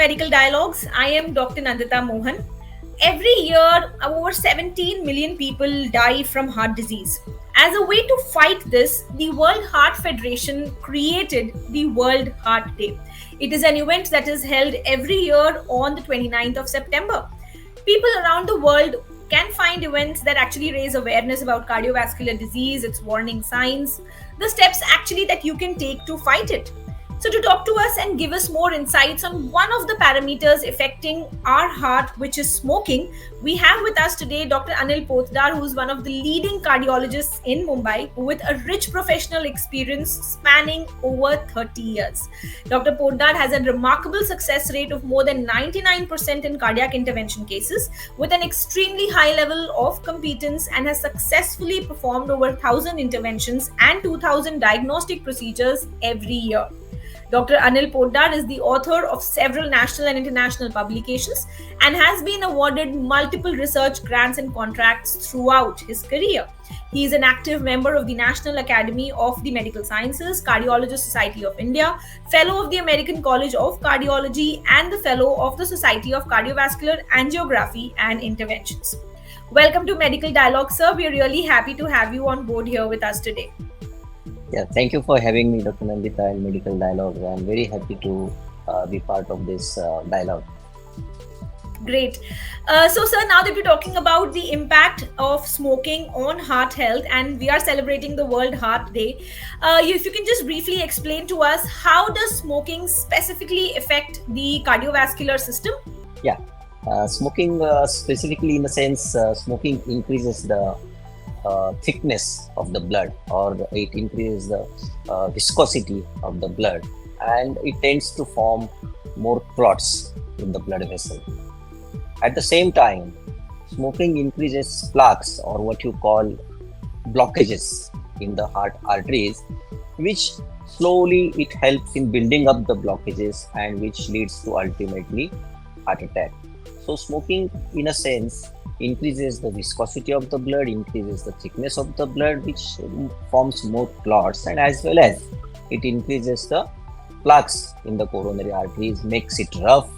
Medical Dialogues. I am Dr. Nandita Mohan. Every year, over 17 million people die from heart disease. As a way to fight this, the World Heart Federation created the World Heart Day. It is an event that is held every year on the 29th of September. People around the world can find events that actually raise awareness about cardiovascular disease, its warning signs, the steps actually that you can take to fight it. So, to talk to us and give us more insights on one of the parameters affecting our heart, which is smoking, we have with us today Dr. Anil Potdar, who is one of the leading cardiologists in Mumbai with a rich professional experience spanning over 30 years. Dr. Potdar has a remarkable success rate of more than 99% in cardiac intervention cases with an extremely high level of competence and has successfully performed over 1,000 interventions and 2,000 diagnostic procedures every year. Dr. Anil Potdar is the author of several national and international publications and has been awarded multiple research grants and contracts throughout his career. He is an active member of the National Academy of the Medical Sciences, Cardiologist Society of India, Fellow of the American College of Cardiology, and the Fellow of the Society of Cardiovascular Angiography and Interventions. Welcome to Medical Dialogue, sir. We are really happy to have you on board here with us today. Yeah, thank you for having me, Dr. Nandita, and Medical Dialogue. I'm very happy to be part of this dialogue. Great. So, sir, now that we're talking about the impact of smoking on heart health and we are celebrating the World Heart Day, if you can just briefly explain to us, how does smoking specifically affect the cardiovascular system? Yeah, smoking specifically in the sense, smoking increases the thickness of the blood, or it increases the viscosity of the blood, and it tends to form more clots in the blood vessel. At the same time, smoking increases plaques, or what you call blockages in the heart arteries, which slowly it helps in building up the blockages and which leads to ultimately heart attack. So smoking, in a sense, increases the viscosity of the blood, increases the thickness of the blood, which forms more clots, and as well as it increases the plaques in the coronary arteries, makes it rough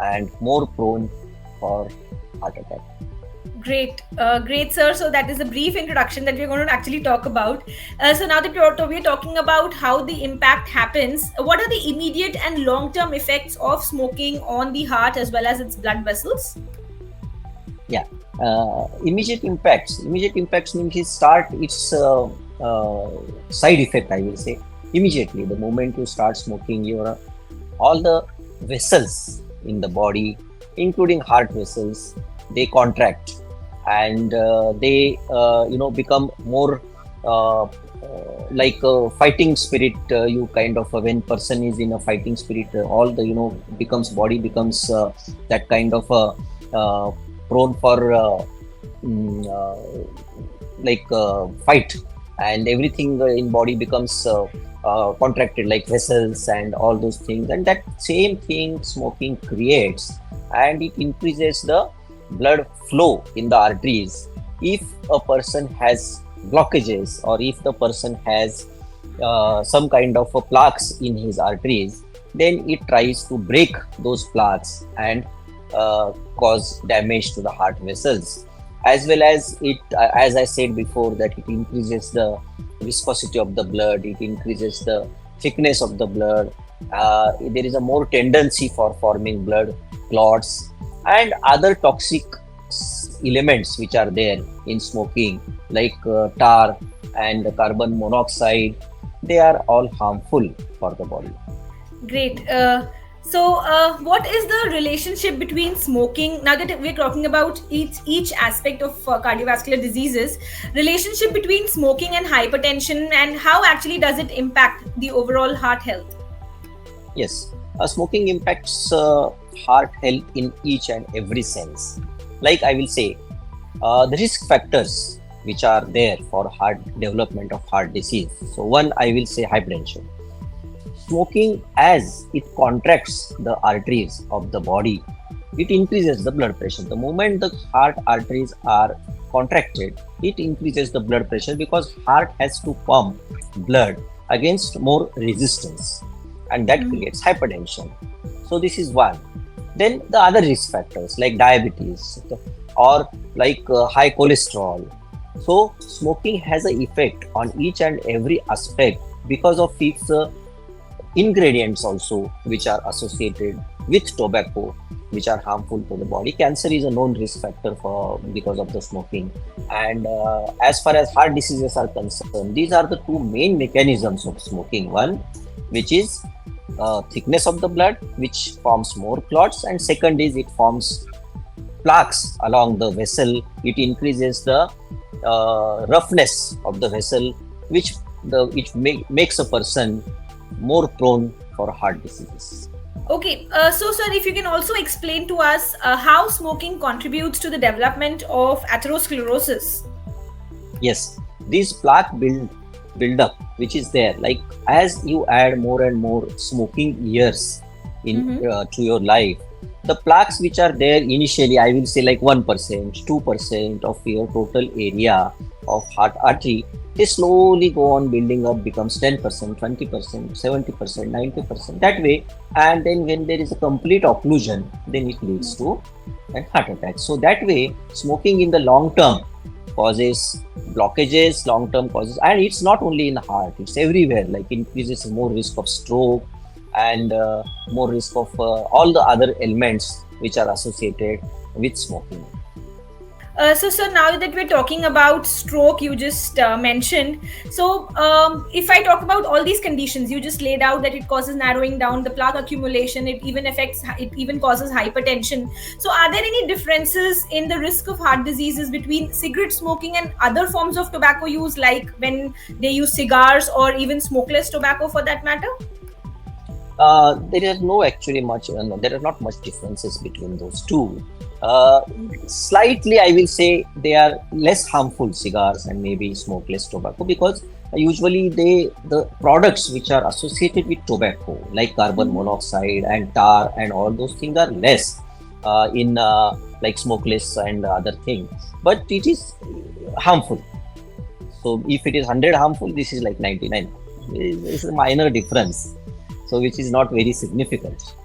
and more prone for heart attack. Great, sir. So that is a brief introduction that we're going to actually talk about. So now that we're talking about how the impact happens, what are the immediate and long-term effects of smoking on the heart as well as its blood vessels? Yeah, immediate impacts means it start its side effect, I will say. Immediately, the moment you start smoking, all the vessels in the body, including heart vessels, they contract and they become more like a fighting spirit. You kind of, when person is in a fighting spirit, all the body becomes that kind of prone for fight, and everything in body becomes contracted, like vessels and all those things, and that same thing smoking creates, and it increases the blood flow in the arteries. If a person has blockages, or if the person has some kind of plaques in his arteries, then it tries to break those plaques and cause damage to the heart vessels, as well as it, as I said before, that it increases the viscosity of the blood, it increases the thickness of the blood. There is a more tendency for forming blood clots and other toxic elements which are there in smoking, like tar and carbon monoxide. They are all harmful for the body. Great. So, what is the relationship between smoking, now that we're talking about each aspect of cardiovascular diseases, relationship between smoking and hypertension, and how actually does it impact the overall heart health? Yes, smoking impacts heart health in each and every sense. Like I will say, the risk factors which are there for heart development of heart disease. So one, I will say hypertension. Smoking, as it contracts the arteries of the body, it increases the blood pressure. The moment the heart arteries are contracted, it increases the blood pressure, because heart has to pump blood against more resistance, and that creates hypertension. So this is one. Then the other risk factors like diabetes or like high cholesterol. So smoking has an effect on each and every aspect because of its ingredients also which are associated with tobacco, which are harmful to the body. Cancer is a known risk factor for because of the smoking. And as far as heart diseases are concerned, these are the two main mechanisms of smoking. One, which is thickness of the blood, which forms more clots, and second is it forms plaques along the vessel. It increases the roughness of the vessel, which makes a person more prone for heart diseases. Okay, so sir, if you can also explain to us how smoking contributes to the development of atherosclerosis. Yes, these plaque build up, which is there. Like as you add more and more smoking years in Mm-hmm. to your life, the plaques which are there initially, I will say like 1%, 2% of your total area of heart artery, they slowly go on building up, becomes 10%, 20%, 70%, 90%, that way. And then when there is a complete occlusion, then it leads to an heart attack. So that way, smoking in the long term causes blockages, long term causes, and it's not only in the heart, it's everywhere, like increases more risk of stroke and more risk of all the other elements which are associated with smoking. So, sir, now that we're talking about stroke, you just mentioned. So, if I talk about all these conditions, you just laid out that it causes narrowing down, the plaque accumulation, it even causes hypertension. So, are there any differences in the risk of heart diseases between cigarette smoking and other forms of tobacco use, like when they use cigars or even smokeless tobacco for that matter? There is no actually much, no, there are not much differences between those two. Uh, Slightly, I will say they are less harmful cigars and maybe smokeless tobacco because usually the products which are associated with tobacco like carbon monoxide and tar and all those things are less in like smokeless and other things, but it is harmful. So if it is 100 harmful, this is like 99. It's a minor difference, so which is not very significant.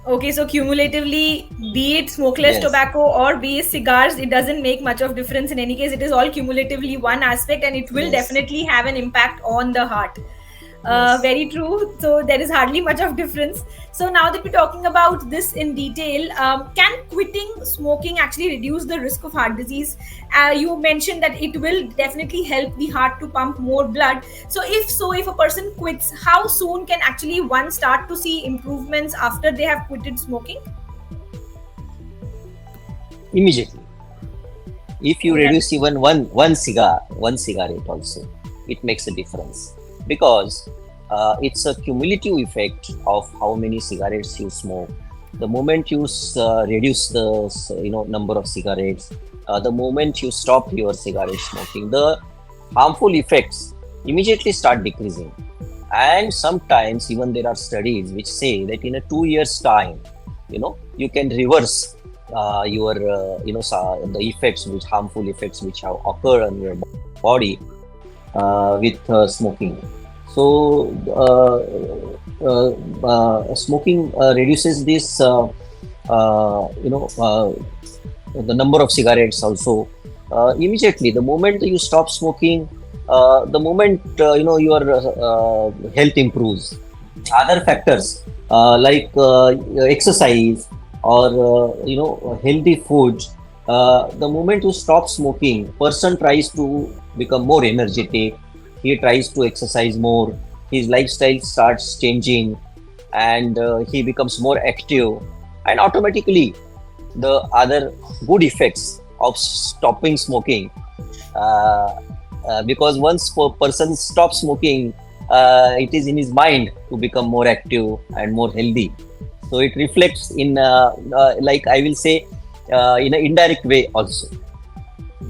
Okay, so cumulatively, be it smokeless Yes, tobacco or be it cigars, it doesn't make much of difference. In any case, it is all cumulatively one aspect, and it will yes, definitely have an impact on the heart. yes. Very true. So there is hardly much of difference. So now that we're talking about this in detail, can quitting smoking actually reduce the risk of heart disease? You mentioned that it will definitely help the heart to pump more blood. So if a person quits, how soon can actually one start to see improvements after they have quitted smoking? Immediately. If you Oh, that. reduce even one cigarette also, it makes a difference because it's a cumulative effect of how many cigarettes you smoke. The moment you reduce the number of cigarettes, the moment you stop your cigarette smoking, the harmful effects immediately start decreasing. And sometimes even there are studies which say that in a 2 years time, you can reverse your the effects, which harmful effects which have occurred on your body with smoking. So smoking reduces this the number of cigarettes also immediately. The moment you stop smoking, the moment your health improves. Other factors like exercise or healthy food. The moment you stop smoking, person tries to become more energetic. He tries to exercise more. His lifestyle starts changing, and he becomes more active. And automatically, the other good effects of stopping smoking, uh, because once a person stops smoking, it is in his mind to become more active and more healthy. So it reflects in like I will say in an indirect way also.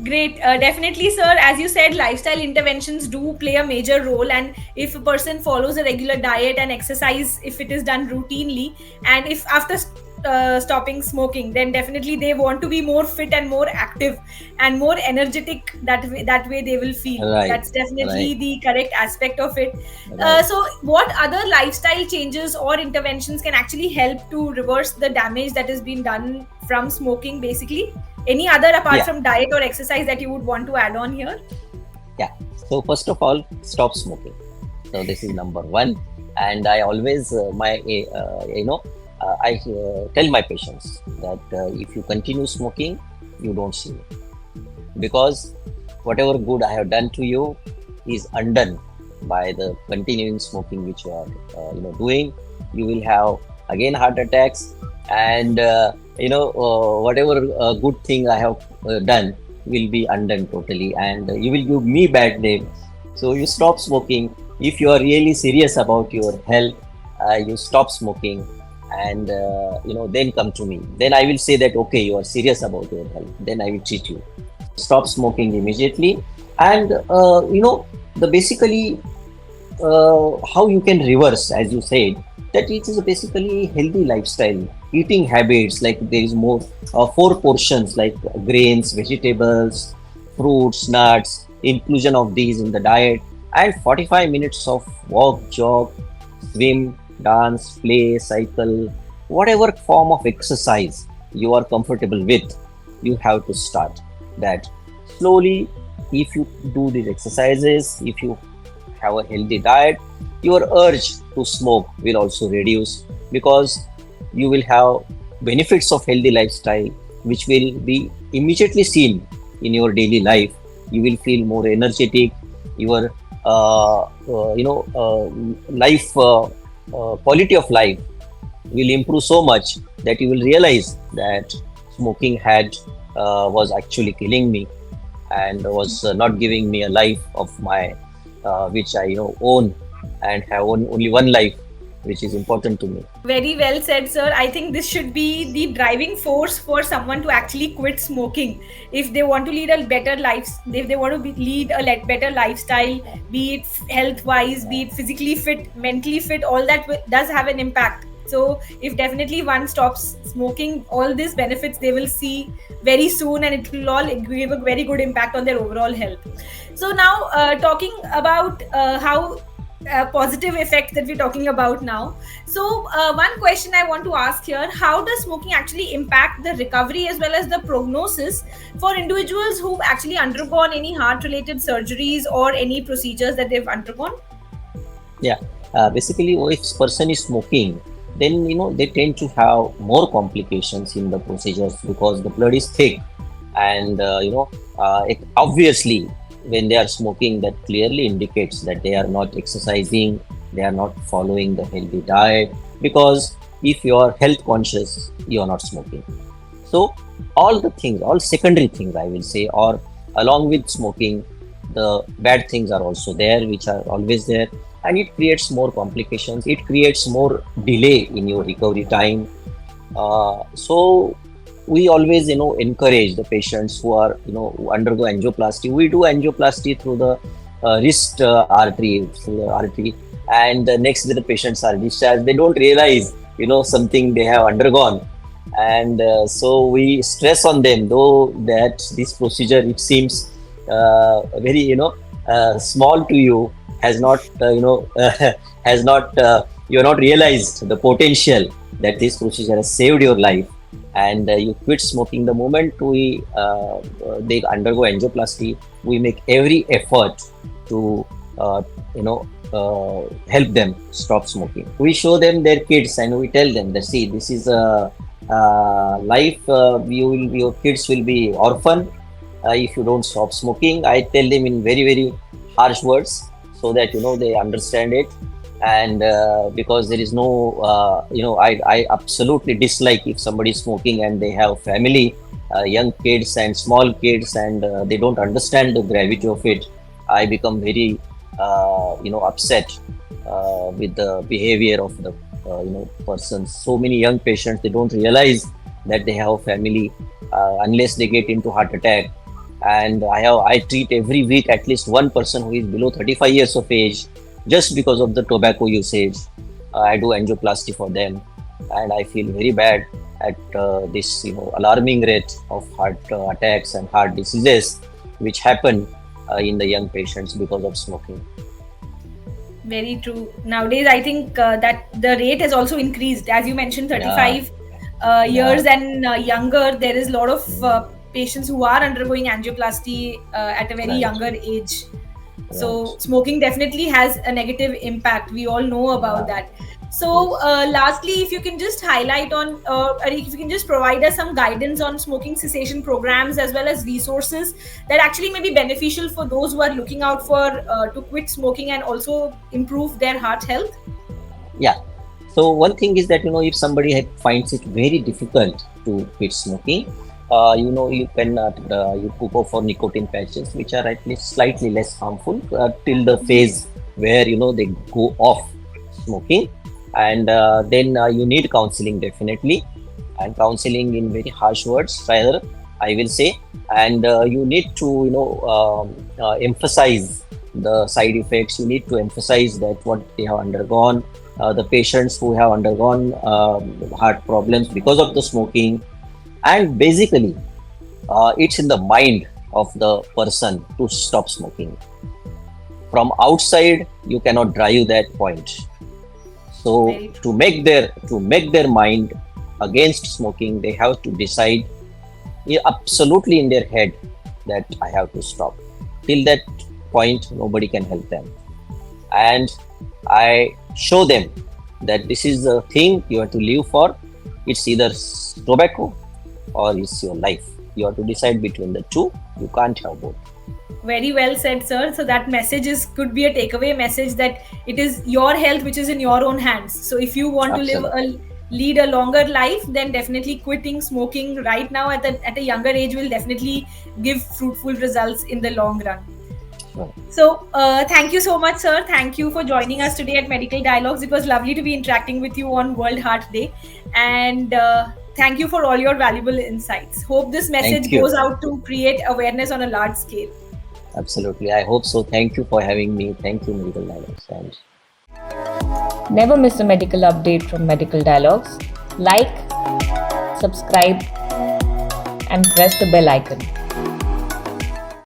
Great. Definitely, sir. As you said, lifestyle interventions do play a major role. And if a person follows a regular diet and exercise, if it is done routinely, and if after stopping smoking, then definitely they want to be more fit and more active and more energetic. That way they will feel. Right, That's definitely right, the correct aspect of it. right. So what other lifestyle changes or interventions can actually help to reverse the damage that has been done from smoking, basically? Any other apart Yeah, from diet or exercise that you would want to add on here? yeah. So first of all, stop smoking. So this is number one. And I always, I tell my patients that if you continue smoking, you don't see me, because whatever good I have done to you is undone by the continuing smoking which you are, doing. You will have again heart attacks, and whatever good thing I have done will be undone totally, and you will give me bad name. So you stop smoking. If you are really serious about your health, you stop smoking, and then come to me. Then I will say that okay, you are serious about your health. Then I will treat you. Stop smoking immediately. And the basically how you can reverse, as you said, that it is basically healthy lifestyle eating habits. Like there is more four portions like grains, vegetables, fruits, nuts, inclusion of these in the diet, and 45 minutes of walk, jog, swim, dance, play, cycle, whatever form of exercise you are comfortable with, you have to start that slowly. If you do these exercises, if you have a healthy diet, your urge to smoke will also reduce, because you will have benefits of healthy lifestyle which will be immediately seen in your daily life. You will feel more energetic. Your life quality of life will improve so much that you will realize that smoking had was actually killing me, and was not giving me a life of my which I own, and have only one life which is important to me. Very well said, sir. I think this should be the driving force for someone to actually quit smoking. If they want to lead a better life, if they want to lead a better lifestyle, be it health wise, be it physically fit, mentally fit, all that does have an impact. So, if definitely one stops smoking, all these benefits they will see very soon, and it will all give a very good impact on their overall health. So, now talking about how positive effect that we're talking about now. So, one question I want to ask here: how does smoking actually impact the recovery as well as the prognosis for individuals who've actually undergone any heart-related surgeries or any procedures that they've undergone? Yeah, basically, if person is smoking, then they tend to have more complications in the procedures, because the blood is thick, and obviously when they are smoking, that clearly indicates that they are not exercising, they are not following the healthy diet. Because if you are health conscious, you are not smoking. So all the things, all secondary things, I will say, or along with smoking, the bad things are also there, which are always there, and it creates more complications. It creates more delay in your recovery time. So we always encourage the patients who are who undergo angioplasty. We do angioplasty through the wrist artery, through the artery, and the next day the patients are discharged. They don't realize something they have undergone, and so we stress on them, though, that this procedure, it seems very small to you, has not has not you have not realized the potential that this procedure has saved your life, and you quit smoking. The moment they undergo angioplasty, we make every effort to help them stop smoking. We show them their kids, and we tell them that, see, this is a life. Your kids will be orphan if you don't stop smoking. I tell them in very, very harsh words, so that they understand it. And because there is no I absolutely dislike if somebody is smoking and they have family, young kids and small kids, and they don't understand the gravity of it. I become very upset with the behavior of the persons. So many young patients, they don't realize that they have family unless they get into heart attack. And I treat every week at least one person who is below 35 years of age, just because of the tobacco usage. I do angioplasty for them, and I feel very bad. at this alarming rate of heart attacks and heart diseases which happen in the young patients because of smoking. Very true. Nowadays, I think that the rate has also increased. As you mentioned, Yeah, 35 yeah, years and younger, there is a lot of mm, patients who are undergoing angioplasty at a very right, younger age. So, right, smoking definitely has a negative impact. We all know about yeah, that. So, yes. lastly, if you can just highlight on, or if you can just provide us some guidance on smoking cessation programs as well as resources that actually may be beneficial for those who are looking out for to quit smoking and also improve their heart health. Yeah. So one thing is that if somebody finds it very difficult to quit smoking, you can you could go for nicotine patches, which are at least slightly less harmful till the phase where they go off smoking, and then you need counseling definitely, and counseling in very harsh words rather, I will say, and you need to emphasize the side effects. You need to emphasize that what they have undergone, the patients who have undergone heart problems because of the smoking, and basically it's in the mind of the person to stop smoking. From outside you cannot drive that point. So Very true. to make their mind against smoking, they have to decide absolutely in their head that I have to stop. Till that point nobody can help them, and I show them that this is the thing you have to live for. It's either tobacco or it's your life. You have to decide between the two. You can't have both. Very well said, sir. So that message is could be a takeaway message that it is your health which is in your own hands. So if you want to Absolutely. lead a longer life, then definitely quitting smoking right now at a younger age will definitely give fruitful results in the long run. Sure. So thank you so much, sir. Thank you for joining us today at Medical Dialogues. It was lovely to be interacting with you on World Heart Day, and thank you for all your valuable insights. Hope this message Thank you. goes out to create awareness on a large scale. Absolutely. I hope so. Thank you for having me. Thank you, Medical Dialogues. And Never miss a medical update from Medical Dialogues. Like, subscribe, and press the bell icon.